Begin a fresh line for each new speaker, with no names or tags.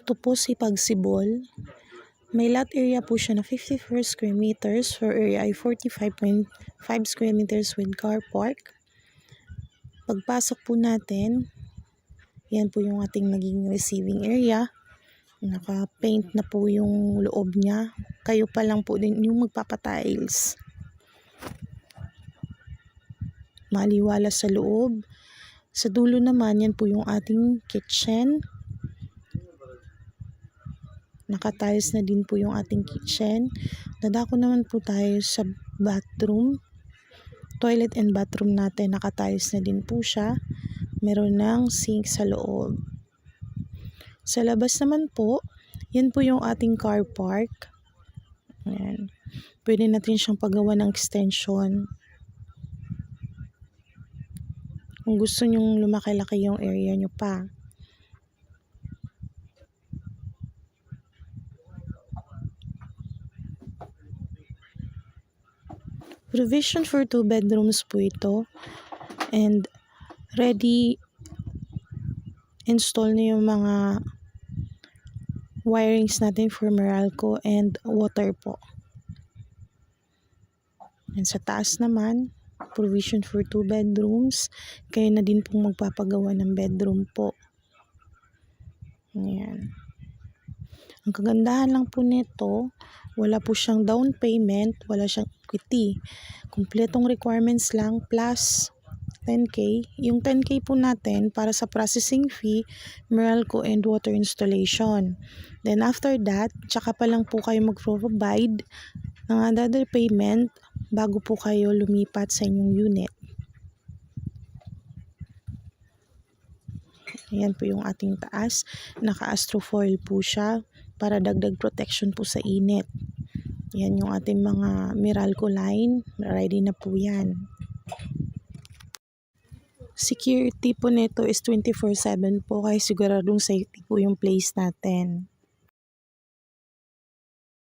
Ito po si Pagsibol. May lot area po siya na 54 square meters. For area ay 45.5 square meters with car park. Pagpasok po natin, yan po yung ating magiging receiving area. Naka-paint na po yung loob niya. Kayo pa lang po din yung magpapatiles. Maliwala sa loob. Sa dulo naman, yan po yung ating kitchen. Naka-tiles na din po yung ating kitchen. Dadako naman po tayo sa bathroom. Toilet and bathroom natin, naka-tiles na din po siya. Meron ng sink sa loob. Sa labas naman po, yan po yung ating car park. Ayan. Pwede natin siyang pagawa ng extension. Kung gusto nyong lumaki-laki yung area nyo pa. Provision for 2 bedrooms po ito. And ready install na yung mga wirings natin for Meralco and water po. And sa taas naman, provision for 2 bedrooms. Kayo na din pong magpapagawa ng bedroom po. Ayan. Ang kagandahan lang po nito, wala po siyang down payment, wala siyang equity. Kumpletong requirements lang plus 10K. Yung 10K po natin para sa processing fee, Meralco and water installation. Then after that, tsaka pa lang po kayo mag-provide ng other payment bago po kayo lumipat sa inyong unit. Ayan po yung ating taas. Naka-astrofoil po siya para dagdag protection po sa init. Yan yung ating mga Meralco line. Ready na po yan. Security po nito is 24/7 po, kaya siguradong safety po yung place natin.